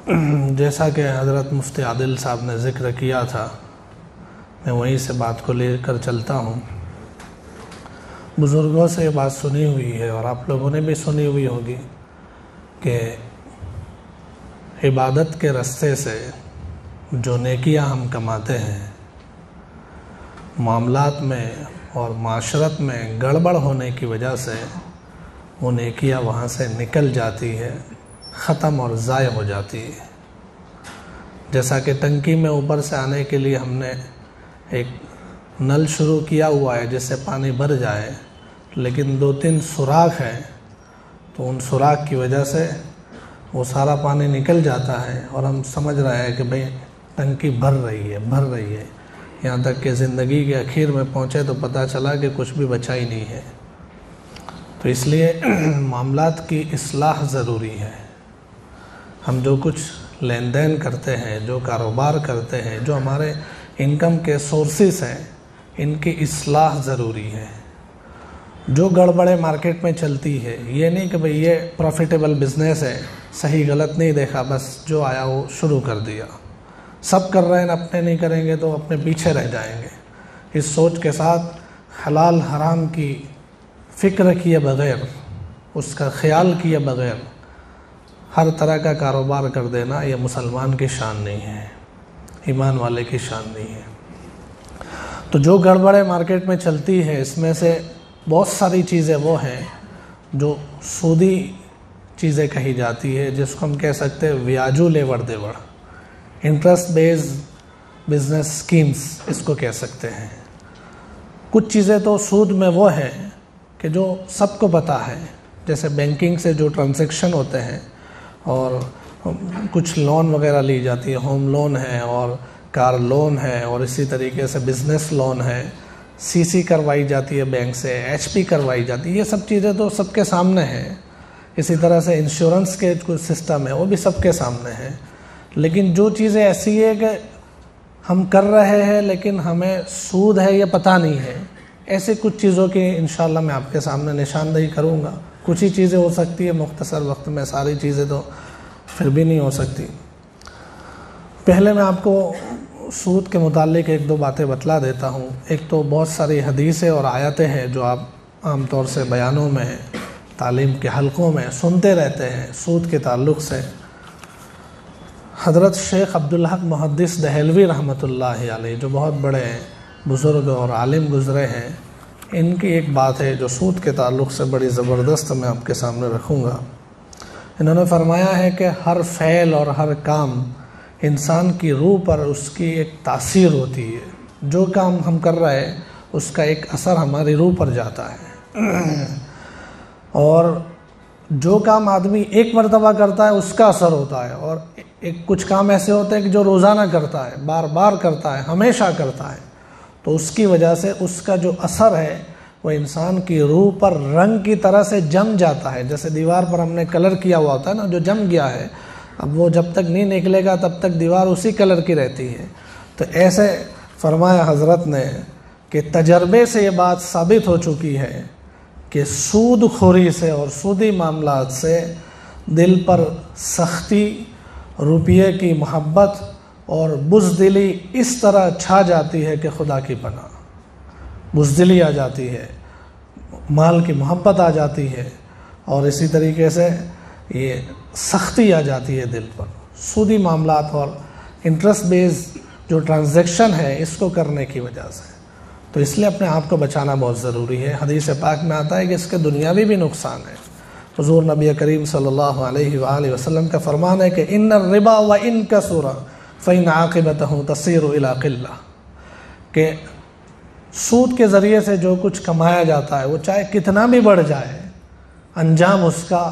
जैसा कि हज़रत मुफ्ती आदिल साहब ने ज़िक्र किया था, मैं वहीं से बात को लेकर चलता हूँ। बुज़ुर्गों से ये बात सुनी हुई है और आप लोगों ने भी सुनी हुई होगी कि इबादत के रास्ते से जो नेकियां हम कमाते हैं, मामलात में और माशरत में गड़बड़ होने की वजह से वो नेकियां वहाँ से निकल जाती है, ख़त्म और ज़ाय हो जाती है। जैसा कि टंकी में ऊपर से आने के लिए हमने एक नल शुरू किया हुआ है जिससे पानी भर जाए, लेकिन 2-3 सुराख हैं, तो उन सुराख की वजह से वो सारा पानी निकल जाता है और हम समझ रहे हैं कि भाई टंकी भर रही है। यहाँ तक कि ज़िंदगी के आखिर में पहुँचे तो पता चला कि कुछ भी बचा ही नहीं है। तो इसलिए मामलात की इस्लाह ज़रूरी है। हम जो कुछ लेन देन करते हैं, जो कारोबार करते हैं, जो हमारे इनकम के सोर्सेस हैं, इनकी इस्लाह ज़रूरी है। जो गड़बड़े मार्केट में चलती है, ये नहीं कि भाई ये प्रॉफिटेबल बिज़नेस है, सही गलत नहीं देखा, बस जो आया वो शुरू कर दिया। सब कर रहे हैं, अपने नहीं करेंगे तो अपने पीछे रह जाएंगे। इस सोच के साथ हलाल हराम की फ़िक्र किए बग़ैर, उसका ख़याल किए बग़ैर हर तरह का कारोबार कर देना, ये मुसलमान की शान नहीं है, ईमान वाले की शान नहीं है। तो जो गड़बड़े मार्केट में चलती है, इसमें से बहुत सारी चीज़ें वो हैं जो सूदी चीज़ें कही जाती है, जिसको हम कह सकते हैं ब्याजू लेवड़ देवड़, इंटरेस्ट बेस्ड बिजनेस स्कीम्स इसको कह सकते हैं। कुछ चीज़ें तो सूद में वो हैं कि जो सबको पता है, जैसे बैंकिंग से जो ट्रांजैक्शन होते हैं और कुछ लोन वगैरह ली जाती है, होम लोन है और कार लोन है और इसी तरीके से बिज़नेस लोन है, सीसी करवाई जाती है बैंक से, एचपी करवाई जाती है, ये सब चीज़ें तो सबके सामने हैं। इसी तरह से इंश्योरेंस के कुछ सिस्टम है, वो भी सबके सामने है। लेकिन जो चीज़ें ऐसी है कि हम कर रहे हैं लेकिन हमें सूद है ये पता नहीं है, ऐसे कुछ चीज़ों की इंशाल्लाह मैं आपके सामने निशानदेही करूँगा। कुछ ही चीज़ें हो सकती है मुख्तसर वक्त में, सारी चीज़ें तो फिर भी नहीं हो सकती। पहले मैं आपको सूद के मुतालिक 1-2 बातें बतला देता हूँ। एक तो बहुत सारी हदीसें और आयतें हैं जो आप आमतौर से बयानों में, तालीम के हलक़ों में सुनते रहते हैं सूद के ताल्लुक़ से। हज़रत शेख अब्दुल हक मुहद्दिस दहलवी रहमतुल्लाहि अलैह, जो बहुत बड़े बुज़ुर्ग और आलिम गुज़रे हैं, इनकी एक बात है जो सूद के ताल्लुक़ से बड़ी ज़बरदस्त मैं आपके सामने रखूँगा। इन्होंने फरमाया है कि हर फ़ैल और हर काम इंसान की रूह पर उसकी एक तासीर होती है। जो काम हम कर रहे हैं उसका एक असर हमारी रूह पर जाता है, और जो काम आदमी एक मरतबा करता है उसका असर होता है, और एक कुछ काम ऐसे होते हैं कि जो रोज़ाना करता है, बार बार करता है, हमेशा करता है, तो उसकी वजह से उसका जो असर है वो इंसान की रूह पर रंग की तरह से जम जाता है। जैसे दीवार पर हमने कलर किया हुआ होता है ना, जो जम गया है, अब वो जब तक नहीं निकलेगा तब तक दीवार उसी कलर की रहती है। तो ऐसे फरमाया हज़रत ने कि तजर्बे से ये बात साबित हो चुकी है कि सूद खोरी से और सूदी मामलात से दिल पर सख्ती, रुपये की मोहब्बत और बुज़दिली इस तरह छा जाती है कि खुदा की पनाह, बुज़दिली आ जाती है, माल की मोहब्बत आ जाती है, और इसी तरीके से ये सख्ती आ जाती है दिल पर। सूदी मामलात और इंटरेस्ट बेस्ड जो ट्रांजैक्शन है इसको करने की वजह से, तो इसलिए अपने आप को बचाना बहुत ज़रूरी है। हदीस पाक में आता है कि इसके दुनियावी भी नुकसान है। हुज़ूर नबी करीम सल्लल्लाहु अलैहि वसल्लम का फरमान है कि इन्नर रिबा व इन कसुरा फ़इन आक़िबतहु तसीरु इला क़िल्ला, कि सूद के ज़रिए से जो कुछ कमाया जाता है वो चाहे कितना भी बढ़ जाए, अंजाम उसका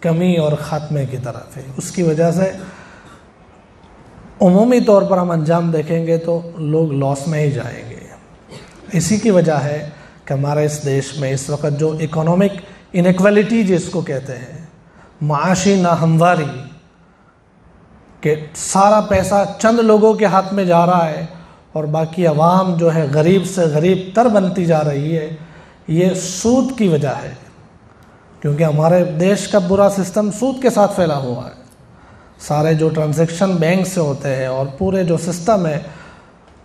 कमी और ख़ात्मे की तरफ है। उसकी वजह से उमूमी तौर पर हम अंजाम देखेंगे तो लोग लॉस में ही जाएंगे। इसी की वजह है कि हमारे इस देश में इस वक्त जो इकोनॉमिक इनइक्वालिटी जिसको कहते हैं, माशी नाहमवारी, कि सारा पैसा चंद लोगों के हाथ में जा रहा है और बाकी आवाम जो है गरीब से गरीब तर बनती जा रही है, ये सूद की वजह है। क्योंकि हमारे देश का पूरा सिस्टम सूद के साथ फैला हुआ है। सारे जो ट्रांजैक्शन बैंक से होते हैं और पूरे जो सिस्टम है,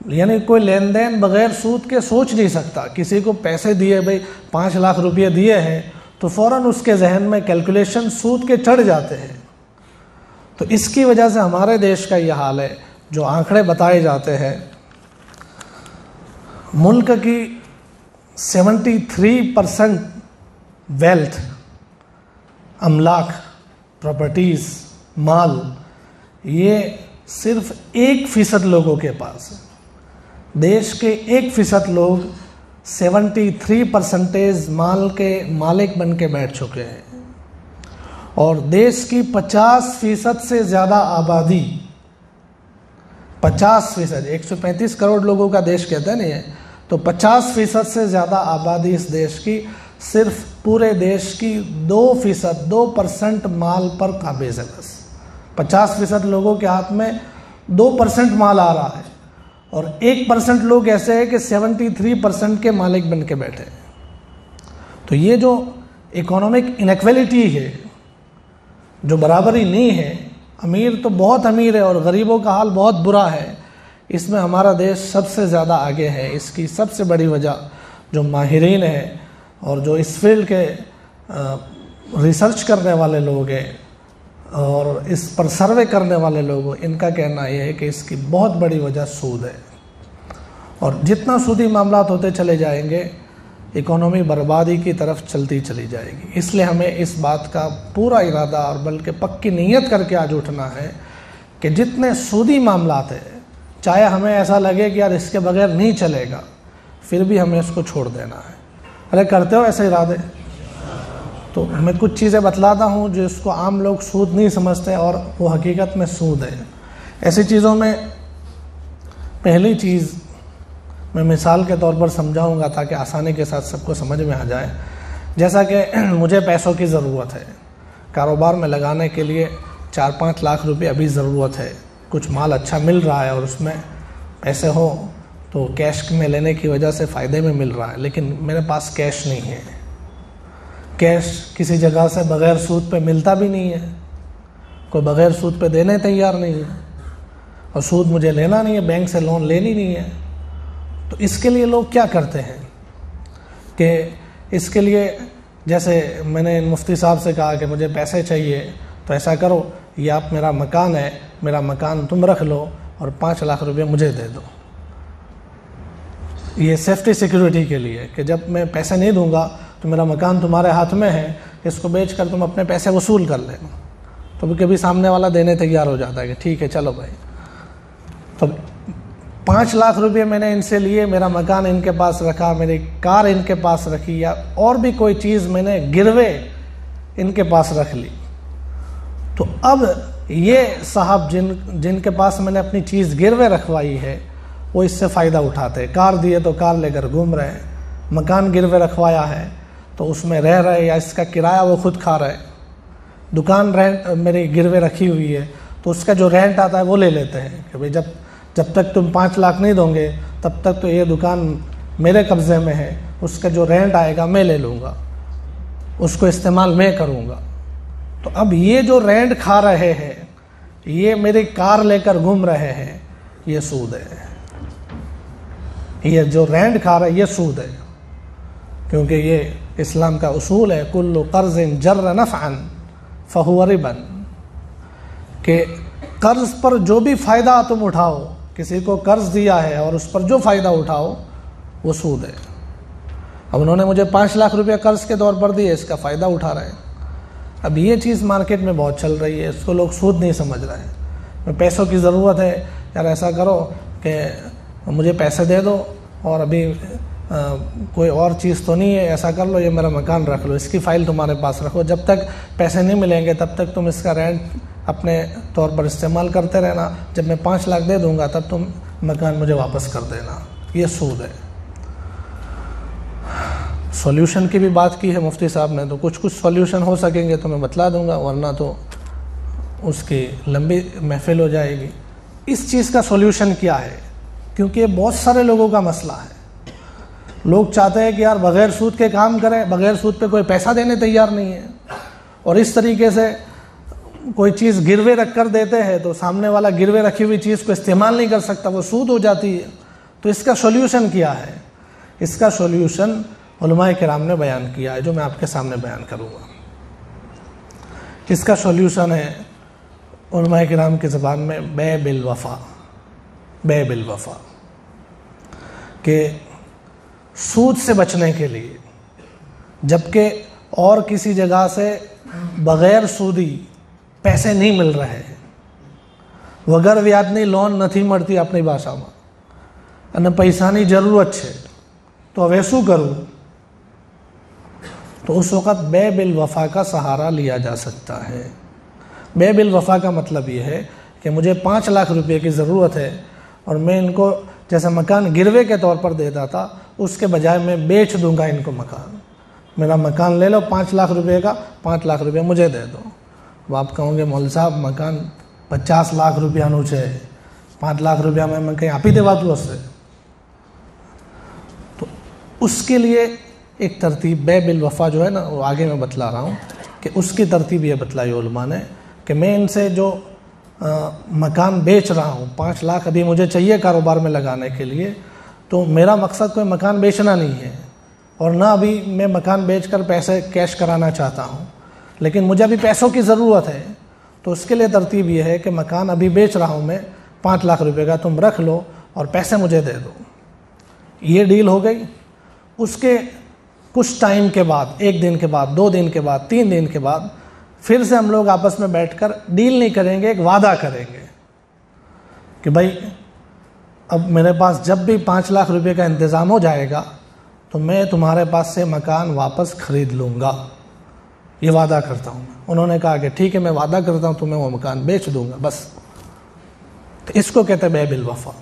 यानी कोई लेन देन बग़ैर सूद के सोच नहीं सकता। किसी को पैसे दिए, भाई 5 लाख रुपये दिए हैं, तो फ़ौरन उसके जहन में कैलकुलेशन सूद के चढ़ जाते हैं। तो इसकी वजह से हमारे देश का ये हाल है। जो आंकड़े बताए जाते हैं, मुल्क की 73% वेल्थ, अमलाक, प्रॉपर्टीज़, माल, ये सिर्फ 1% लोगों के पास है। देश के 1% लोग 73% माल के मालिक बन के बैठ चुके हैं। और देश की 50% से ज़्यादा आबादी, 50%, 135 करोड़ लोगों का देश कहते हैं नहीं है, तो 50% से ज़्यादा आबादी इस देश की सिर्फ पूरे देश की 2% माल पर काबिज है। बस 50% लोगों के हाथ में 2% माल आ रहा है, और 1% लोग ऐसे हैं कि 73% के मालिक बन के बैठे। तो ये जो इकोनॉमिक इनइक्वालिटी है, जो बराबरी नहीं है, अमीर तो बहुत अमीर है और गरीबों का हाल बहुत बुरा है, इसमें हमारा देश सबसे ज़्यादा आगे है। इसकी सबसे बड़ी वजह जो माहिरीन है और जो इस फील्ड के रिसर्च करने वाले लोग हैं और इस पर सर्वे करने वाले लोग, इनका कहना यह है कि इसकी बहुत बड़ी वजह सूद है। और जितना सूदी मामलात होते चले जाएंगे, इकोनॉमी बर्बादी की तरफ चलती चली जाएगी। इसलिए हमें इस बात का पूरा इरादा और बल्कि पक्की नीयत करके आज उठना है कि जितने सूदी मामलात हैं, चाहे हमें ऐसा लगे कि यार इसके बगैर नहीं चलेगा, फिर भी हमें इसको छोड़ देना है। अरे करते हो ऐसे इरादे? तो मैं कुछ चीज़ें बतलाता हूँ जो इसको आम लोग सूद नहीं समझते और वो हकीकत में सूद है। ऐसी चीज़ों में पहली चीज़ मैं मिसाल के तौर पर समझाऊंगा ताकि आसानी के साथ सबको समझ में आ जाए। जैसा कि मुझे पैसों की ज़रूरत है, कारोबार में लगाने के लिए 4-5 लाख रुपए अभी ज़रूरत है। कुछ माल अच्छा मिल रहा है और उसमें पैसे हो तो कैश में लेने की वजह से फ़ायदे में मिल रहा है, लेकिन मेरे पास कैश नहीं है। कैश किसी जगह से बग़ैर सूद पे मिलता भी नहीं है, कोई बग़ैर सूद पे देने तैयार नहीं है, और सूद मुझे लेना नहीं है, बैंक से लोन लेनी नहीं है। तो इसके लिए लोग क्या करते हैं कि इसके लिए, जैसे मैंने मुफ्ती साहब से कहा कि मुझे पैसे चाहिए, तो ऐसा करो, ये आप मेरा मकान है, मेरा मकान तुम रख लो और 5 लाख रुपए मुझे दे दो। ये सेफ्टी सिक्योरिटी के लिए कि जब मैं पैसे नहीं दूंगा तो मेरा मकान तुम्हारे हाथ में है, इसको बेचकर तुम अपने पैसे वसूल कर लेना। तो कभी सामने वाला देने तैयार हो जाता है कि ठीक है चलो भाई। तो 5 लाख रुपए मैंने इनसे लिए, मेरा मकान इनके पास रखा, मेरी कार इनके पास रखी, या और भी कोई चीज़ मैंने गिरवे इनके पास रख ली। तो अब ये साहब जिनके पास मैंने अपनी चीज़ गिरवे रखवाई है, वो इससे फ़ायदा उठाते। कार दिए तो कार लेकर घूम रहे हैं, मकान गिरवे रखवाया है तो उसमें रह रहे, या इसका किराया वो खुद खा रहे। दुकान रेंट मेरी गिरवे रखी हुई है तो उसका जो रेंट आता है वो ले लेते हैं कि भाई जब तक तुम 5 लाख नहीं दोगे तब तक तो ये दुकान मेरे कब्ज़े में है, उसका जो रेंट आएगा मैं ले लूँगा, उसको इस्तेमाल मैं करूँगा। तो अब ये जो रेंट खा रहे हैं, ये मेरी कार लेकर घूम रहे हैं, ये सूद है। ये जो रेंट खा रहा है ये सूद है, क्योंकि ये इस्लाम का उसूल है, कुल्लु कर्ज़िन जर्र नफ़अन फ़हुव रिबन, कि कर्ज़ पर जो भी फ़ायदा तुम उठाओ, किसी को कर्ज़ दिया है और उस पर जो फ़ायदा उठाओ वो सूद है। अब उन्होंने मुझे 5 लाख रुपया कर्ज़ के तौर पर दिए, इसका फ़ायदा उठा रहे हैं। अब ये चीज़ मार्केट में बहुत चल रही है, इसको लोग सूद नहीं समझ रहे हैं। पैसों की ज़रूरत है, यार ऐसा करो कि मुझे पैसे दे दो और अभी कोई और चीज़ तो नहीं है, ऐसा कर लो, ये मेरा मकान रख लो, इसकी फ़ाइल तुम्हारे पास रखो, जब तक पैसे नहीं मिलेंगे तब तक तुम इसका रेंट अपने तौर पर इस्तेमाल करते रहना, जब मैं 5 लाख दे दूंगा तब तुम मकान मुझे वापस कर देना। ये सूद है। सॉल्यूशन की भी बात की है मुफ्ती साहब ने, तो कुछ सॉल्यूशन हो सकेंगे तो मैं बतला दूंगा, वरना तो उसकी लंबी महफिल हो जाएगी। इस चीज़ का सॉल्यूशन क्या है, क्योंकि ये बहुत सारे लोगों का मसला है। लोग चाहते हैं कि यार बग़ैर सूद के काम करें, बग़ैर सूद पे कोई पैसा देने तैयार नहीं है, और इस तरीके से कोई चीज़ गिरवे रख कर देते हैं तो सामने वाला गिरवे रखी हुई चीज़ को इस्तेमाल नहीं कर सकता, वो सूद हो जाती है। तो इसका सॉल्यूशन क्या है? इसका सॉल्यूशन उलमाए किराम ने बयान किया है, जो मैं आपके सामने बयान करूँगा। इसका सॉल्यूशन है उलमाए किराम की ज़बान में बै बिल वफ़ा, बै बिल वफ़ा, कि सूद से बचने के लिए, जबकि और किसी जगह से बग़ैर सूदी पैसे नहीं मिल रहे हैं, वगर व्याजनी लोन नहीं મળતી આપણી ભાષામાં, અને પૈસાની જરૂરત છે, तो હવે શું કરવું? तो उस वक़्त बे बिल वफ़ा का सहारा लिया जा सकता है। बे बिल वफ़ा का मतलब ये है कि मुझे 5 लाख रुपए की ज़रूरत है और मैं इनको जैसे मकान गिरवे के तौर पर देता था, उसके बजाय मैं बेच दूंगा इनको मकान। मेरा मकान ले लो 5 लाख रुपए का, 5 लाख रुपए मुझे दे दो। अब आप कहोगे मौलवी साहब मकान 50 लाख रुपयाનું છે, 5 लाख रुपया में कहीं आप ही देवातू हसे। तो उसके लिए एक तरतीब बे बिल वफ़ा जो है ना, वो आगे मैं बतला रहा हूँ कि उसकी तरतीब ये बतलाई उलमा ने कि मैं इनसे जो मकान बेच रहा हूँ, 5 लाख अभी मुझे चाहिए कारोबार में लगाने के लिए, तो मेरा मकसद कोई मकान बेचना नहीं है और ना अभी मैं मकान बेचकर पैसे कैश कराना चाहता हूँ, लेकिन मुझे अभी पैसों की ज़रूरत है। तो उसके लिए तरतीब ये है कि मकान अभी बेच रहा हूँ मैं 5 लाख रुपए का, तुम रख लो और पैसे मुझे दे दो। ये डील हो गई। उसके कुछ टाइम के बाद, 1 दिन के बाद, 2 दिन के बाद, 3 दिन के बाद फिर से हम लोग आपस में बैठकर डील नहीं करेंगे, एक वादा करेंगे कि भाई अब मेरे पास जब भी 5 लाख रुपए का इंतज़ाम हो जाएगा तो मैं तुम्हारे पास से मकान वापस ख़रीद लूँगा, ये वादा करता हूँ। उन्होंने कहा कि ठीक है, मैं वादा करता हूँ, तुम्हें वो मकान बेच दूँगा, बस। तो इसको कहते हैं बे बिल वफ़ा।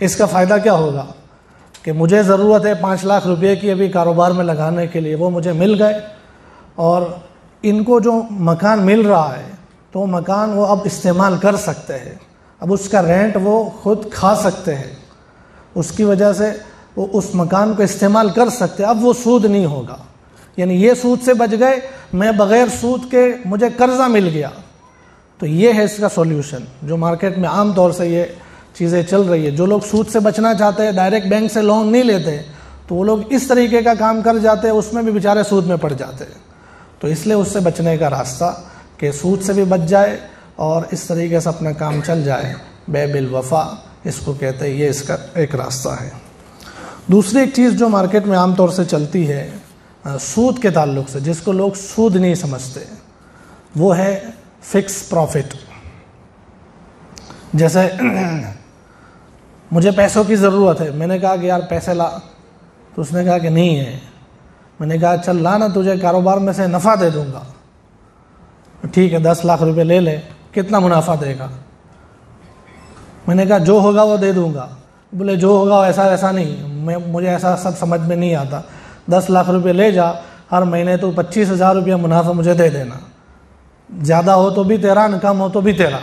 इसका फ़ायदा क्या होगा कि मुझे ज़रूरत है 5 लाख रुपए की अभी कारोबार में लगाने के लिए, वो मुझे मिल गए और इनको जो मकान मिल रहा है तो मकान वो अब इस्तेमाल कर सकते हैं, अब उसका रेंट वो खुद खा सकते हैं, उसकी वजह से वो उस मकान को इस्तेमाल कर सकते हैं। अब वो सूद नहीं होगा, यानी ये सूद से बच गए, मैं बग़ैर सूद के मुझे कर्ज़ा मिल गया। तो ये है इसका सॉल्यूशन, जो मार्केट में आम तौर से ये चीज़ें चल रही है। जो लोग सूद से बचना चाहते हैं, डायरेक्ट बैंक से लोन नहीं लेते, तो वो लोग इस तरीके का काम कर जाते हैं, उसमें भी बेचारे सूद में पड़ जाते हैं। तो इसलिए उससे बचने का रास्ता कि सूद से भी बच जाए और इस तरीके से अपना काम चल जाए, बे बिल वफ़ा इसको कहते हैं, ये इसका एक रास्ता है। दूसरी एक चीज़ जो मार्केट में आम तौर से चलती है सूद के ताल्लुक़ से, जिसको लोग सूद नहीं समझते, वो है फ़िक्स प्रॉफिट। जैसे मुझे पैसों की ज़रूरत है, मैंने कहा कि यार पैसे ला, तो उसने कहा कि नहीं है। मैंने कहा चल ला ना, तुझे कारोबार में से नफ़ा दे दूंगा। ठीक है, 10 लाख रुपए ले ले, कितना मुनाफा देगा? मैंने कहा जो होगा वो दे दूंगा। बोले जो होगा ऐसा ऐसा नहीं, मुझे ऐसा सब समझ में नहीं आता। 10 लाख रुपए ले जा, हर महीने तो 25,000 रुपया मुनाफा मुझे दे देना, ज़्यादा हो तो भी तेरा, न कम हो तो भी तेरा।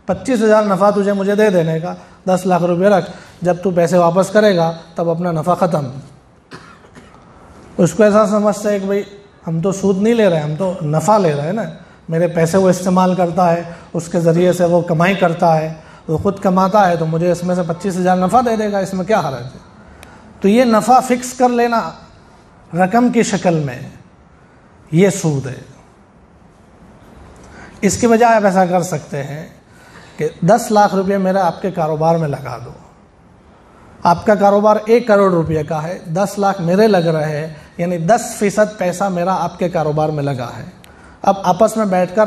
25,000 नफ़ा तुझे मुझे दे देने का, 10 लाख रुपए रख, जब तू पैसे वापस करेगा तब अपना नफ़ा ख़त्म। उसको ऐसा समझते हैं कि भाई हम तो सूद नहीं ले रहे हैं, हम तो नफ़ा ले रहे हैं ना, मेरे पैसे वो इस्तेमाल करता है, उसके ज़रिए से वो कमाई करता है, वो ख़ुद कमाता है, तो मुझे इसमें से 25,000 नफ़ा दे देगा, इसमें क्या हर्ज है? तो ये नफ़ा फ़िक्स कर लेना रकम की शक्ल में, ये सूद है। इसके बजाय आप ऐसा कर सकते हैं कि 10 लाख रुपये मेरा आपके कारोबार में लगा दो। आपका कारोबार 1 करोड़ रुपये का है, 10 लाख मेरे लग रहे हैं, यानी 10% पैसा मेरा आपके कारोबार में लगा है। अब आपस में बैठकर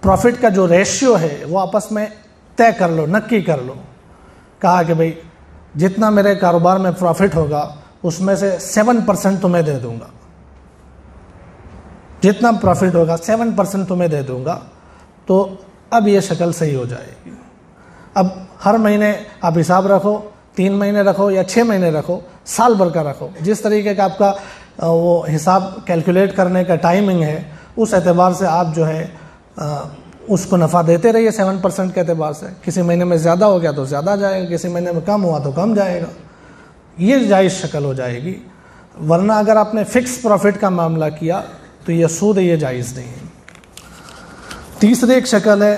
प्रॉफिट का जो रेशियो है वो आपस में तय कर लो, नक्की कर लो। कहा कि भाई जितना मेरे कारोबार में प्रॉफिट होगा उसमें से 7% तुम्हें दे दूंगा, जितना प्रॉफिट होगा 7% तुम्हें दे दूंगा। तो अब ये शक्ल सही हो जाएगी। अब हर महीने आप हिसाब रखो, 3 महीने रखो या 6 महीने रखो, साल भर का रखो, जिस तरीके का आपका वो हिसाब कैलकुलेट करने का टाइमिंग है, उस एतबार से आप जो है उसको नफ़ा देते रहिए 7% के एतबार से। किसी महीने में ज़्यादा हो गया तो ज़्यादा जाएगा, किसी महीने में कम हुआ तो कम जाएगा। ये जायज़ शक्ल हो जाएगी। वरना अगर आपने फ़िक्स प्रॉफिट का मामला किया तो ये सूद है, ये जायज़ नहीं है। तीसरी एक शक्ल है,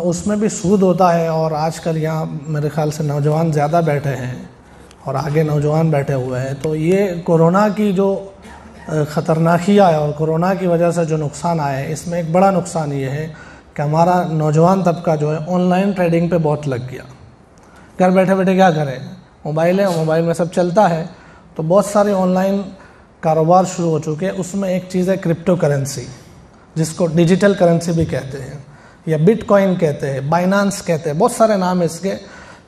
उसमें भी सूद होता है। और आजकल यहाँ मेरे ख्याल से नौजवान ज़्यादा बैठे हैं और आगे नौजवान बैठे हुए हैं। तो ये कोरोना की जो ख़तरनाकियाँ है और कोरोना की वजह से जो नुकसान आए हैं, इसमें एक बड़ा नुकसान ये है कि हमारा नौजवान तबका जो है ऑनलाइन ट्रेडिंग पे बहुत लग गया। घर बैठे बैठे क्या करें, मोबाइल है, मोबाइल में सब चलता है, तो बहुत सारे ऑनलाइन कारोबार शुरू हो चुके हैं। उसमें एक चीज़ है क्रिप्टो करेंसी, जिसको डिजिटल करेंसी भी कहते हैं या बिटकॉइन कहते हैं, बाइनांस कहते हैं, बहुत सारे नाम है इसके।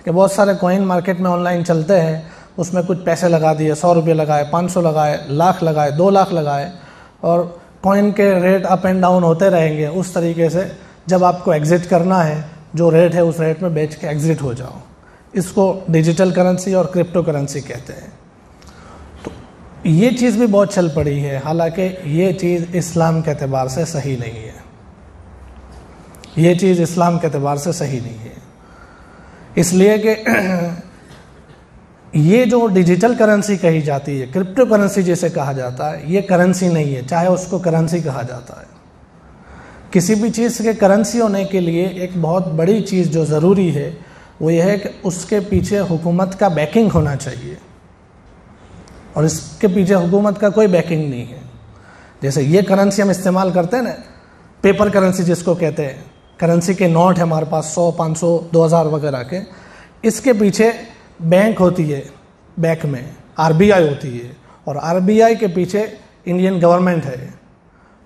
कि बहुत सारे कॉइन मार्केट में ऑनलाइन चलते हैं, उसमें कुछ पैसे लगा दिए, 100 रुपये लगाए, 500 लगाए, लाख लगाए, 2 लाख लगाए, और कॉइन के रेट अप एंड डाउन होते रहेंगे। उस तरीके से जब आपको एग्ज़िट करना है, जो रेट है उस रेट में बेच के एग्ज़िट हो जाओ। इसको डिजिटल करेंसी और क्रिप्टो करेंसी कहते हैं। तो ये चीज़ भी बहुत चल पड़ी है, हालांकि ये चीज़ इस्लाम के एतबार से सही नहीं है। ये चीज़ इस्लाम के एतबार से सही नहीं है, इसलिए कि ये जो डिजिटल करेंसी कही जाती है, क्रिप्टो करेंसी जिसे कहा जाता है, ये करेंसी नहीं है, चाहे उसको करेंसी कहा जाता है। किसी भी चीज़ के करेंसी होने के लिए एक बहुत बड़ी चीज़ जो ज़रूरी है वो ये है कि उसके पीछे हुकूमत का बैकिंग होना चाहिए, और इसके पीछे हुकूमत का कोई बैकिंग नहीं है। जैसे ये करेंसी हम इस्तेमाल करते हैं ना, पेपर करेंसी जिसको कहते हैं, करेंसी के नोट है हमारे पास 100, 500, 2000 वगैरह के, इसके पीछे बैंक होती है, बैंक में आरबीआई होती है, और आरबीआई के पीछे इंडियन गवर्नमेंट है।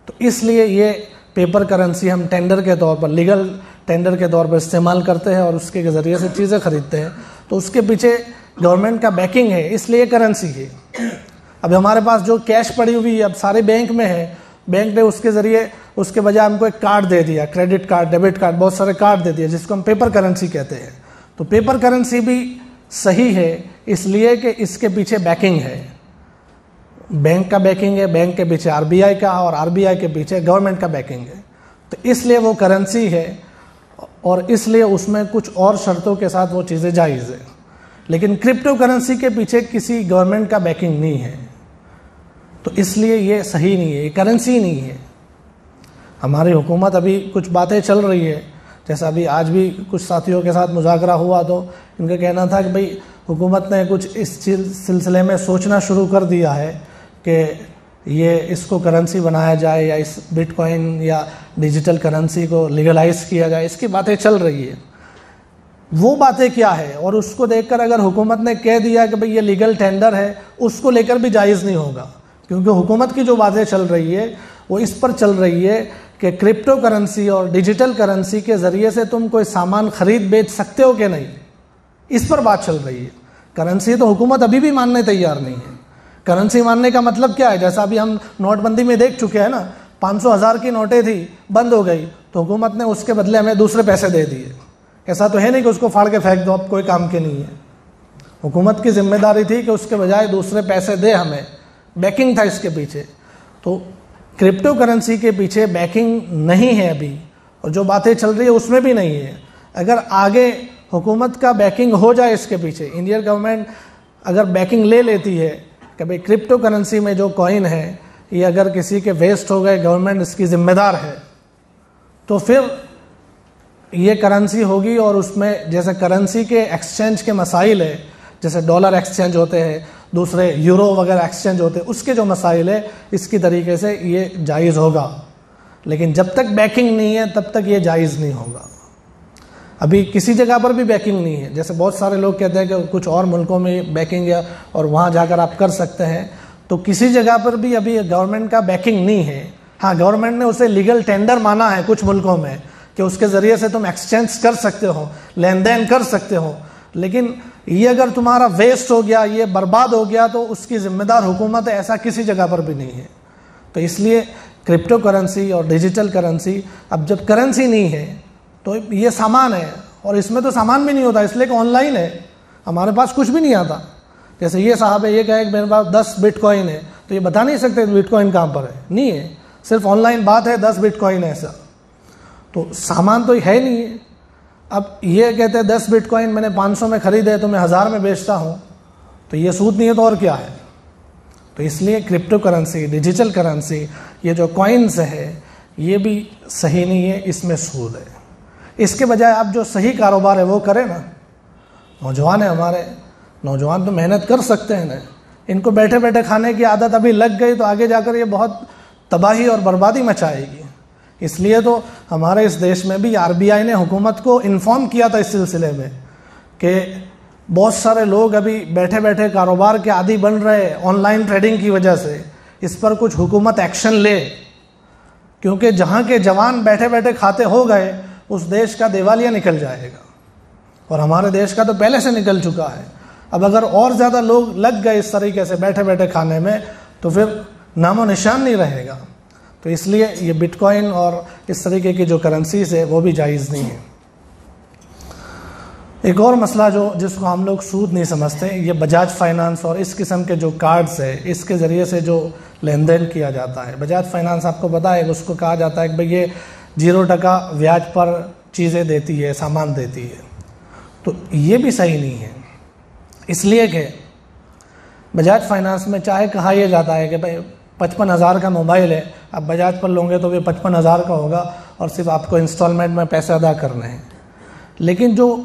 तो इसलिए ये पेपर करेंसी हम टेंडर के तौर पर, लीगल टेंडर के तौर पर इस्तेमाल करते हैं और उसके ज़रिए से चीज़ें खरीदते हैं, तो उसके पीछे गवर्नमेंट का बैकिंग है, इसलिए करेंसी है। अब हमारे पास जो कैश पड़ी हुई है, अब सारे बैंक में है, बैंक ने उसके ज़रिए उसके बजाय हमको एक कार्ड दे दिया, क्रेडिट कार्ड, डेबिट कार्ड, बहुत सारे कार्ड दे दिए, जिसको हम पेपर करेंसी कहते हैं। तो पेपर करेंसी भी सही है इसलिए कि इसके पीछे बैकिंग है, बैंक का बैकिंग है, बैंक के पीछे आरबीआई का, और आरबीआई के पीछे गवर्नमेंट का बैकिंग है। तो इसलिए वो करेंसी है, और इसलिए उसमें कुछ और शर्तों के साथ वो चीज़ें जायज़ है। लेकिन क्रिप्टो करेंसी के पीछे किसी गवर्नमेंट का बैकिंग नहीं है, तो इसलिए ये सही नहीं है, ये करेंसी नहीं है। हमारी हुकूमत अभी कुछ बातें चल रही है, जैसा अभी आज भी कुछ साथियों के साथ मुज़ाकरा हुआ, तो इनका कहना था कि भाई हुकूमत ने कुछ इस सिलसिले में सोचना शुरू कर दिया है कि ये इसको करेंसी बनाया जाए, या इस बिटकॉइन या डिजिटल करेंसी को लीगलाइज किया जाए, इसकी बातें चल रही है। वो बातें क्या है, और उसको देखकर अगर हुकूमत ने कह दिया कि भाई ये लीगल टेंडर है, उसको लेकर भी जायज़ नहीं होगा, क्योंकि हुकूमत की जो बातें चल रही है वो इस पर चल रही है कि क्रिप्टो करेंसी और डिजिटल करेंसी के ज़रिए से तुम कोई सामान खरीद बेच सकते हो कि नहीं, इस पर बात चल रही है। करेंसी तो हुकूमत अभी भी मानने तैयार नहीं है। करेंसी मानने का मतलब क्या है, जैसा अभी हम नोटबंदी में देख चुके हैं ना, 500 हज़ार की नोटें थी, बंद हो गई, तो हुकूमत ने उसके बदले हमें दूसरे पैसे दे दिए। ऐसा तो है नहीं कि उसको फाड़ के फेंक दो, अब कोई काम के नहीं है। हुकूमत की जिम्मेदारी थी कि उसके बजाय दूसरे पैसे दे हमें, बैकिंग था इसके पीछे। तो क्रिप्टो करेंसी के पीछे बैकिंग नहीं है अभी, और जो बातें चल रही है उसमें भी नहीं है। अगर आगे हुकूमत का बैकिंग हो जाए इसके पीछे, इंडियन गवर्नमेंट अगर बैकिंग ले लेती है कि भाई क्रिप्टो करेंसी में जो कॉइन है ये अगर किसी के वेस्ट हो गए, गवर्नमेंट इसकी ज़िम्मेदार है, तो फिर ये करेंसी होगी। और उसमें जैसे करेंसी के एक्सचेंज के मसाइल है, जैसे डॉलर एक्सचेंज होते हैं, दूसरे यूरो वगैरह एक्सचेंज होते हैं, उसके जो मसाइल है, इसकी तरीके से ये जायज़ होगा। लेकिन जब तक बैकिंग नहीं है तब तक ये जायज़ नहीं होगा। अभी किसी जगह पर भी बैकिंग नहीं है, जैसे बहुत सारे लोग कहते हैं कि कुछ और मुल्कों में बैकिंग है और वहाँ जाकर आप कर सकते हैं, तो किसी जगह पर भी अभी गवर्नमेंट का बैकिंग नहीं है। हाँ, गवर्नमेंट ने उसे लीगल टेंडर माना है कुछ मुल्कों में कि उसके ज़रिए से तुम एक्सचेंज कर सकते हो, लेन देन कर सकते हो, लेकिन ये अगर तुम्हारा वेस्ट हो गया, ये बर्बाद हो गया, तो उसकी ज़िम्मेदार हुकूमत है, ऐसा किसी जगह पर भी नहीं है। तो इसलिए क्रिप्टो करेंसी और डिजिटल करेंसी, अब जब करेंसी नहीं है तो ये सामान है, और इसमें तो सामान भी नहीं होता, इसलिए कि ऑनलाइन है, हमारे पास कुछ भी नहीं आता। जैसे ये साहब है, ये कहे कि मेरे पास 10 बिटकॉइन है, तो ये बता नहीं सकते बिटकॉइन कहाँ पर है, नहीं है, सिर्फ ऑनलाइन बात है 10 बिटकॉइन है, ऐसा तो सामान तो है नहीं है। अब ये कहते हैं 10 बिटकॉइन मैंने 500 में खरीदे तो मैं 1000 में बेचता हूँ, तो ये सूद नहीं है तो और क्या है। तो इसलिए क्रिप्टो करेंसी, डिजिटल करेंसी, ये जो कॉइन्स है, ये भी सही नहीं है, इसमें सूद है। इसके बजाय आप जो सही कारोबार है वो करें ना। नौजवान है हमारे, नौजवान तो मेहनत कर सकते हैं ना, इनको बैठे बैठे खाने की आदत अभी लग गई तो आगे जाकर ये बहुत तबाही और बर्बादी मचाएगी। इसलिए तो हमारे इस देश में भी आरबीआई ने हुकूमत को इन्फॉर्म किया था इस सिलसिले में कि बहुत सारे लोग अभी बैठे बैठे कारोबार के आदी बन रहे हैं ऑनलाइन ट्रेडिंग की वजह से। इस पर कुछ हुकूमत एक्शन ले, क्योंकि जहाँ के जवान बैठे बैठे खाते हो गए उस देश का दिवालिया निकल जाएगा, और हमारे देश का तो पहले से निकल चुका है। अब अगर और ज़्यादा लोग लग गए इस तरीके से बैठे बैठे खाने में तो फिर नामो निशान नहीं रहेगा। तो इसलिए ये बिटकॉइन और इस तरीके की जो करेंसीज है वो भी जायज़ नहीं है। एक और मसला जिसको हम लोग सूद नहीं समझते, ये बजाज फाइनेंस और इस किस्म के जो कार्ड्स है इसके ज़रिए से जो लेन देन किया जाता है। बजाज फाइनेंस आपको पता है, उसको कहा जाता है कि भाई ये 0% ब्याज पर चीज़ें देती है, सामान देती है। तो ये भी सही नहीं है, इसलिए कि बजाज फाइनेंस में चाहे कहा यह जाता है कि भाई 55,000 का मोबाइल है, आप बजाज पर लोगे तो भी 55,000 का होगा और सिर्फ आपको इंस्टॉलमेंट में पैसे अदा करने हैं। लेकिन जो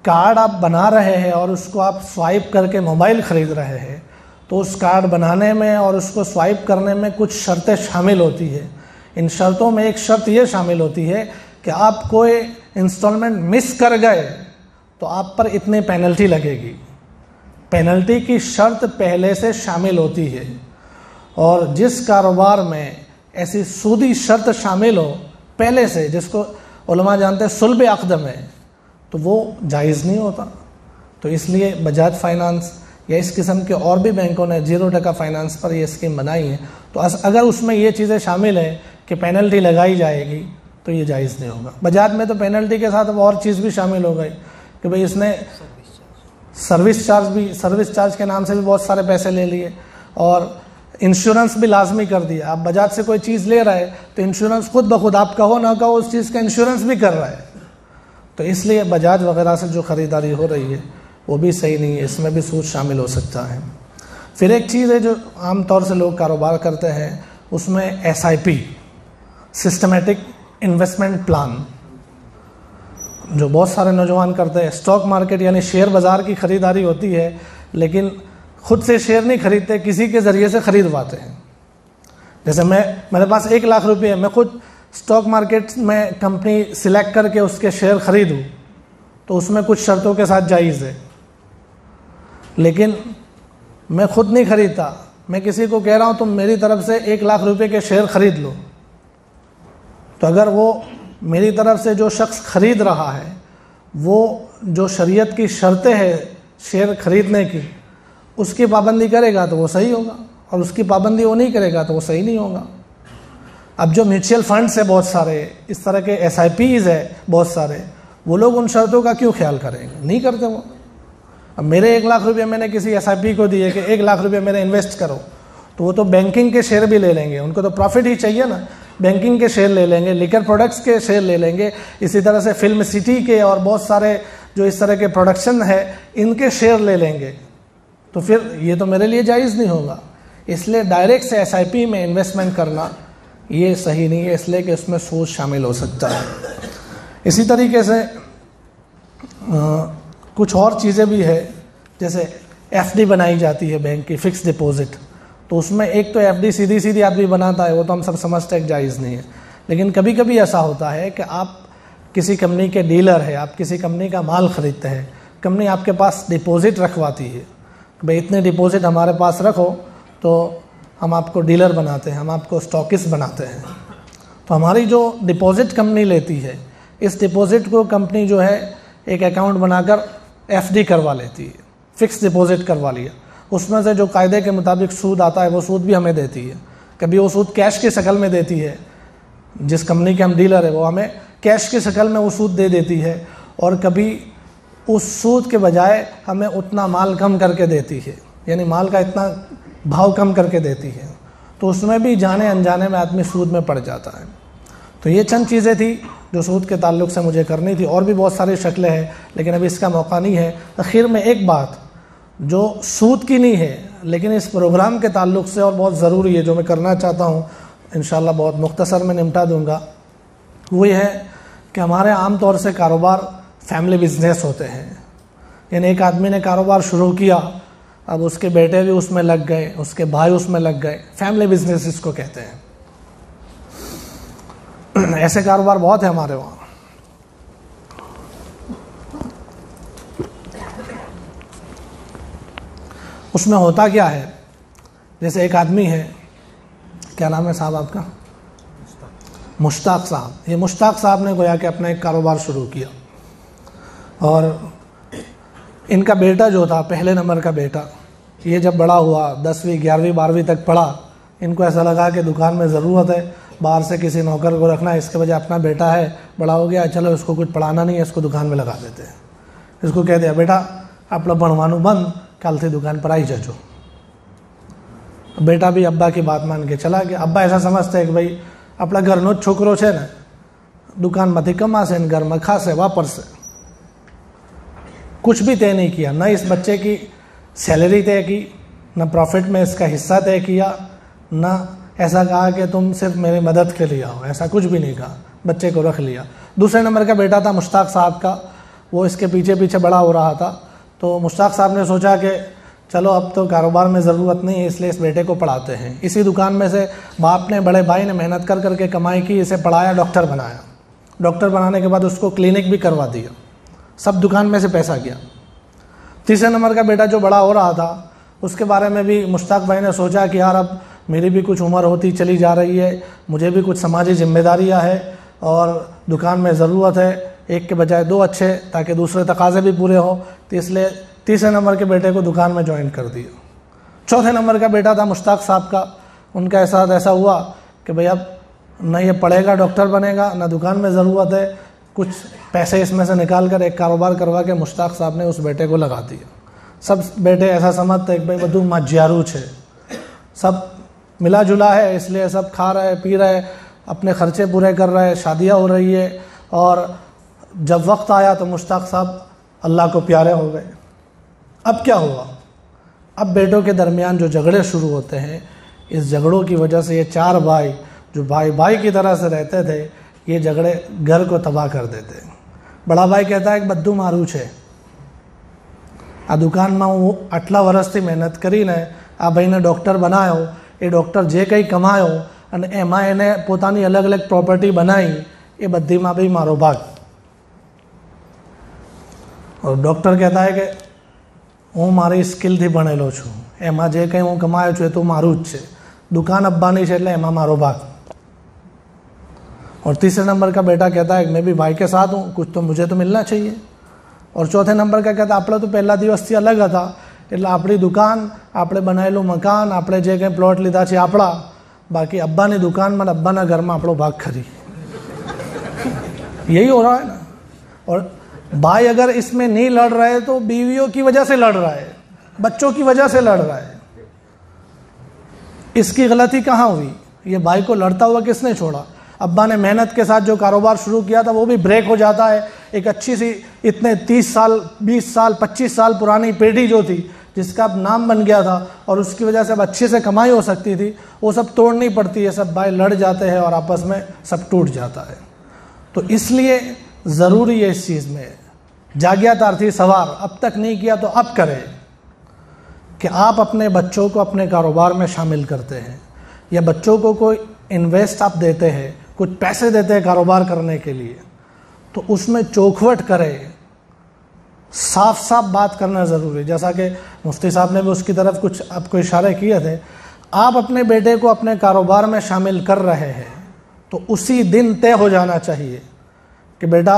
कार्ड आप बना रहे हैं और उसको आप स्वाइप करके मोबाइल ख़रीद रहे हैं, तो उस कार्ड बनाने में और उसको स्वाइप करने में कुछ शर्तें शामिल होती है। इन शर्तों में एक शर्त ये शामिल होती है कि आप कोई इंस्टॉलमेंट मिस कर गए तो आप पर इतनी पेनल्टी लगेगी। पेनल्टी की शर्त पहले से शामिल होती है, और जिस कारोबार में ऐसी सूदी शर्त शामिल हो पहले से, जिसको उलमा जानते हैं सुल्ब अक़दम है, तो वो जायज़ नहीं होता। तो इसलिए बजाज फाइनेंस या इस किस्म के और भी बैंकों ने 0% फाइनेंस पर ये स्कीम बनाई है। तो अगर उसमें ये चीज़ें शामिल हैं कि पेनल्टी लगाई जाएगी तो ये जायज़ नहीं होगा। बजाज में तो पेनल्टी के साथ अब और चीज़ भी शामिल हो गई कि भाई इसने सर्विस चार्ज के नाम से भी बहुत सारे पैसे ले लिए, और इंश्योरेंस भी लाजमी कर दिया। आप बजाज से कोई चीज़ ले रहे हैं तो इंश्योरेंस खुद ब खुद, आप कहो ना कहो, उस चीज़ का इंश्योरेंस भी कर रहा है। तो इसलिए बजाज वगैरह से जो ख़रीदारी हो रही है वो भी सही नहीं है, इसमें भी सूद शामिल हो सकता है। फिर एक चीज़ है जो आम तौर से लोग कारोबार करते हैं, उसमें SIP, सिस्टमेटिक इन्वेस्टमेंट प्लान, जो बहुत सारे नौजवान करते हैं। स्टॉक मार्केट यानी शेयर बाज़ार की ख़रीदारी होती है, लेकिन खुद से शेयर नहीं खरीदते, किसी के ज़रिए से ख़रीदवाते हैं। जैसे मेरे पास 1 लाख रुपये है, मैं खुद स्टॉक मार्केट में कंपनी सिलेक्ट करके उसके शेयर ख़रीदूँ तो उसमें कुछ शर्तों के साथ जायज़ है। लेकिन मैं खुद नहीं ख़रीदता, मैं किसी को कह रहा हूँ तुम मेरी तरफ से 1 लाख रुपये के शेयर ख़रीद लो, तो अगर वो मेरी तरफ से जो शख्स ख़रीद रहा है वो जो शरीयत की शर्तें हैं शेयर ख़रीदने की, उसकी पाबंदी करेगा तो वो सही होगा, और उसकी पाबंदी वो नहीं करेगा तो वो सही नहीं होगा। अब जो म्यूचुअल फंड्स है बहुत सारे, इस तरह के SIPs है बहुत सारे, वो लोग उन शर्तों का क्यों ख्याल करेंगे? नहीं करते वो। अब मेरे 1 लाख रुपये मैंने किसी SIP को दिए कि 1 लाख रुपये मेरे इन्वेस्ट करो, तो वो तो बैंकिंग के शेयर भी ले लेंगे, उनको तो प्रॉफिट ही चाहिए ना। बैंकिंग के शेयर ले लेंगे, लिकर प्रोडक्ट्स के शेयर ले लेंगे, इसी तरह से फिल्म सिटी के और बहुत सारे जो इस तरह के प्रोडक्शन है इनके शेयर ले लेंगे। तो फिर ये तो मेरे लिए जायज़ नहीं होगा। इसलिए डायरेक्ट से SIP में इन्वेस्टमेंट करना ये सही नहीं है, इसलिए कि उसमें सूद शामिल हो सकता है। इसी तरीके से कुछ और चीज़ें भी है, जैसे FD बनाई जाती है बैंक की, फिक्स डिपॉजिट। तो उसमें एक तो FD सीधी आदमी बनाता है, वो तो हम सब समझते हैं जायज़ नहीं है। लेकिन कभी कभी ऐसा होता है कि आप किसी कंपनी के डीलर है, आप किसी कंपनी का माल ख़रीदते हैं, कंपनी आपके पास डिपॉजिट रखवाती है, भाई इतने डिपॉजिट हमारे पास रखो तो हम आपको डीलर बनाते हैं, हम आपको स्टॉकिस्ट बनाते हैं। तो हमारी जो डिपॉजिट कंपनी लेती है, इस डिपॉजिट को कंपनी जो है एक अकाउंट बनाकर FD करवा लेती है, फिक्स डिपॉजिट करवा लिया, उसमें से जो कायदे के मुताबिक सूद आता है वो सूद भी हमें देती है। कभी वो सूद कैश की शक्ल में देती है, जिस कंपनी के हम डीलर है वो हमें कैश की शक्ल में वो सूद दे देती है, और कभी उस सूद के बजाय हमें उतना माल कम करके देती है, यानी माल का इतना भाव कम करके देती है। तो उसमें भी जाने अनजाने में आदमी सूद में पड़ जाता है। तो ये चंद चीज़ें थी जो सूद के ताल्लुक़ से मुझे करनी थी, और भी बहुत सारी शक्लें हैं लेकिन अभी इसका मौका नहीं है। आखिर में एक बात जो सूद की नहीं है लेकिन इस प्रोग्राम के ताल्लुक़ से और बहुत ज़रूरी है, जो मैं करना चाहता हूँ, इंशाल्लाह बहुत मुख्तसर में निपटा दूंगा। वो ये है कि हमारे आम तौर से कारोबार फैमिली बिजनेस होते हैं, यानी एक आदमी ने कारोबार शुरू किया, अब उसके बेटे भी उसमें लग गए, उसके भाई उसमें लग गए, फैमिली बिजनेस इसको कहते हैं। ऐसे कारोबार बहुत है हमारे वहाँ। उसमें होता क्या है, जैसे एक आदमी है, क्या नाम है साहब आपका? मुश्ताक साहब। ये मुश्ताक साहब ने गोया कि अपना एक कारोबार शुरू किया, और इनका बेटा जो था, पहले नंबर का बेटा, ये जब बड़ा हुआ, 10वीं 11वीं 12वीं तक पढ़ा, इनको ऐसा लगा कि दुकान में ज़रूरत है, बाहर से किसी नौकर को रखना है, इसके वजह अपना बेटा है, बड़ा हो गया, चलो इसको कुछ पढ़ाना नहीं है, इसको दुकान में लगा देते हैं। इसको कह दिया, बेटा आप लोग भणवानू बंद, कल से दुकान पर आई जाजो। बेटा भी अब्बा की बात मान के चला गया। अब्बा ऐसा समझते हैं कि भाई अपना घरनो જ છોકરો છે ને, दुकानમાંથી कमाશે ने घરમાં खासे वापरશે। कुछ भी तय नहीं किया, न इस बच्चे की सैलरी तय की, न प्रॉफिट में इसका हिस्सा तय किया, न ऐसा कहा कि तुम सिर्फ मेरी मदद के लिए आओ, ऐसा कुछ भी नहीं कहा, बच्चे को रख लिया। दूसरे नंबर का बेटा था मुश्ताक साहब का, वो इसके पीछे पीछे बड़ा हो रहा था, तो मुश्ताक साहब ने सोचा कि चलो अब तो कारोबार में ज़रूरत नहीं है, इसलिए इस बेटे को पढ़ाते हैं। इसी दुकान में से बाप ने, बड़े भाई ने मेहनत कर करके कमाई की, इसे पढ़ाया, डॉक्टर बनाया। डॉक्टर बनाने के बाद उसको क्लिनिक भी करवा दिया, सब दुकान में से पैसा गया। तीसरे नंबर का बेटा जो बड़ा हो रहा था, उसके बारे में भी मुश्ताक भाई ने सोचा कि यार अब मेरी भी कुछ उम्र होती चली जा रही है, मुझे भी कुछ समाजी जिम्मेदारियां है और दुकान में ज़रूरत है एक के बजाय दो अच्छे, ताकि दूसरे तकाजे भी पूरे हो, तो इसलिए तीसरे नंबर के बेटे को दुकान में ज्वाइन कर दिया। चौथे नंबर का बेटा था मुश्ताक साहब का, उनका साथ ऐसा हुआ कि भाई अब न ये पढ़ेगा डॉक्टर बनेगा, न दुकान में ज़रूरत है, कुछ पैसे इसमें से निकाल कर एक कारोबार करवा के मुश्ताक साहब ने उस बेटे को लगा दिया। सब बेटे ऐसा समझते कि भाई बधु मज्यारू है, सब मिला जुला है, इसलिए सब खा रहे पी रहे, अपने खर्चे पूरे कर रहे, शादियाँ हो रही है। और जब वक्त आया तो मुश्ताक साहब अल्लाह को प्यारे हो गए। अब क्या हुआ, अब बेटों के दरमियान जो झगड़े शुरू होते हैं, इस झगड़ों की वजह से ये चार भाई जो भाई भाई की तरह से रहते थे, ये झगड़े घर को तबाह कर देते। बड़ा भाई कहता है कि बद्दू मारू है, आ दुकान में हूँ आटला वर्षથી મહેનત કરીને આ ભાઈને ડૉક્ટર બનાવ્યો, એ ડૉક્ટર જે કંઈ કમાયો અને એમાં એને પોતાની અલગ અલગ પ્રોપર્ટી બનાવી, એ બધીમાં બી મારો ભાગ। और डॉक्टर कहता है कि હું મારી સ્કિલથી ભણેલો છું, એમાં જે કંઈ હું કમાયો છું એ તો મારું જ છે, દુકાન અબ્બાની છે એટલે એમાં મારો ભાગ। और तीसरे नंबर का बेटा कहता है कि मैं भी भाई के साथ हूँ, कुछ तो मुझे तो मिलना चाहिए। और चौथे नंबर का कहता આપણે તો પહેલા દિવસથી અલગ હતા, એટલે આપણી દુકાન, આપણે બનાવેલું મકાન, આપણે જે કંઈ પ્લોટ લીધા છે આપણા, બાકી અબ્બાની દુકાનમાં અબ્બાના ઘરમાં આપણો ભાગ ખરી। यही हो रहा है ना। और भाई अगर इसमें नहीं लड़ रहे तो बीवियों की वजह से लड़ रहा है, बच्चों की वजह से लड़ रहा है। इसकी गलती कहाँ हुई? ये भाई को लड़ता हुआ किसने छोड़ा? अब्बा ने मेहनत के साथ जो कारोबार शुरू किया था वो भी ब्रेक हो जाता है। एक अच्छी सी इतने 30 साल 20 साल 25 साल पुरानी पीढ़ी जो थी, जिसका अब नाम बन गया था और उसकी वजह से अब अच्छे से कमाई हो सकती थी, वो सब तोड़नी पड़ती है। सब भाई लड़ जाते हैं और आपस में सब टूट जाता है। तो इसलिए ज़रूरी है इस चीज़ में जाग्यातार्थी सवार अब तक नहीं किया तो अब करें कि आप अपने बच्चों को अपने कारोबार में शामिल करते हैं, या बच्चों को कोई इन्वेस्ट आप देते हैं, कुछ पैसे देते हैं कारोबार करने के लिए, तो उसमें चौखवट करें, साफ साफ बात करना ज़रूरी है। जैसा कि मुफ्ती साहब ने भी उसकी तरफ कुछ आपको इशारे किए थे। आप अपने बेटे को अपने कारोबार में शामिल कर रहे हैं तो उसी दिन तय हो जाना चाहिए कि बेटा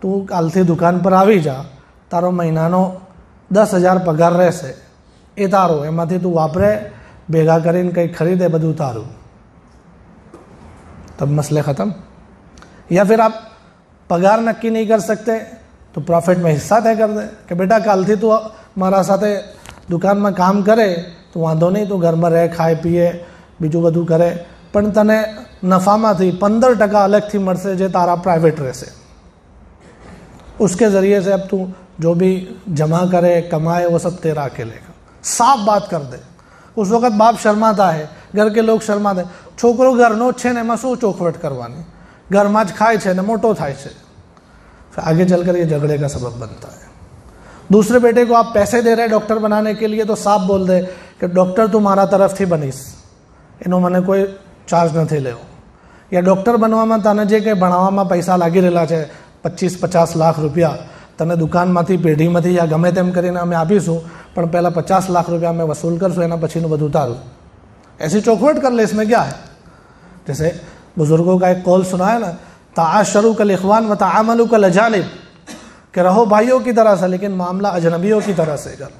तू કાલથી દુકાન પર આવી જા, તારો મહિનાનો 10,000 પગાર રહેશે, એ તારો, એમાંથી તું વાપરે, ભેગા કરીને કંઈ ખરીદે, બધું તારું। तब मसले ख़त्म। या फिर आप पगार नक्की नहीं कर सकते तो प्रॉफिट में हिस्सा तय कर दे कि बेटा કાલથી તું મારા સાથે દુકાનમાં કામ કરે તો વાંધો નહીં, તું ઘરમાં રહે, ખાય પીએ, બીજું બધું કરે, પણ તને નફામાંથી 15% अलगથી મળશે જે તારા પ્રાઇવેટ રહેશે। उसके ज़रिए से अब तू जो भी जमा करे कमाए वो सब तेरा अकेले का। साफ बात कर दे। उस वक़्त बाप शर्माता है, घर के लोग शर्माते, छोकरो घरनो છે ને એમાં શું ચોખવટ કરવાની, ઘરમાં જ ખાય છે ને મોટો થાય છે, फिर आगे चलकर ये झगड़े का सबब बनता है। दूसरे बेटे को आप पैसे दे रहे हैं डॉक्टर बनाने के लिए तो साफ बोल दे कि डॉक्टर तू मारा तरफથી બનીશ, એનો મને કોઈ ચાર્જ નથી લેવો, या डॉक्टर બનવામાં તને જે કંઈ ભણાવવામાં પૈસા લાગી રહેલા છે 25-50 લાખ રૂપિયા તને દુકાનમાંથી પેઢીમાંથી યા ગમે તેમ કરીને અમે આપીશું, પણ પહેલાં 50 લાખ રૂપિયા અમે વસૂલ કરશું, એના પછીનું બધું તારું। ऐसी चौखवट कर ले, इसमें क्या है। जैसे बुजुर्गों का एक कौल सुना है ना, ताशरू कल इखवान व तामलू कल अजानिब, कि रहो भाइयों की तरह से लेकिन मामला अजनबियों की तरह से करो।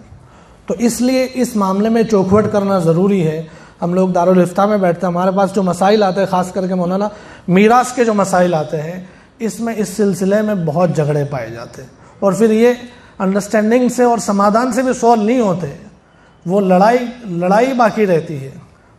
तो इसलिए इस मामले में चौखवट करना ज़रूरी है। हम लोग दारुल इफ्ता में बैठते हैं, हमारे पास जो मसाइल आते हैं, ख़ास करके मौलाना मीरास के जो मसाइल आते हैं, इसमें इस सिलसिले में बहुत झगड़े पाए जाते हैं, और फिर ये अंडरस्टैंडिंग से और समाधान से भी सॉल्व नहीं होते, वो लड़ाई बाकी रहती है।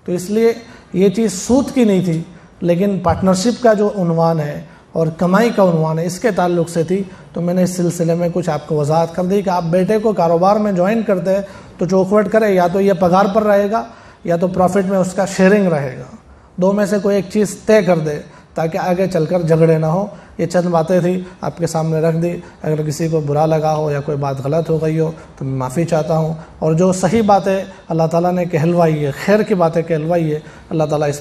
तो इसलिए ये चीज़ सूद की नहीं थी, लेकिन पार्टनरशिप का जो उन्वान है और कमाई का उन्वान है, इसके ताल्लुक़ से थी। तो मैंने इस सिलसिले में कुछ आपको वजाहत कर दी कि आप बेटे को कारोबार में ज्वाइन करते हैं तो चौखवट करें, या तो ये पगार पर रहेगा या तो प्रॉफिट में उसका शेयरिंग रहेगा, दो में से कोई एक चीज़ तय कर दे ताकि आगे चलकर झगड़े ना हो। ये चंद बातें थी, आपके सामने रख दी। अगर किसी को बुरा लगा हो या कोई बात गलत हो गई हो तो मैं माफ़ी चाहता हूँ, और जो सही बातें अल्लाह ताला ने कहलवाई है, खैर की बातें कहलवाई है, अल्लाह ताला इस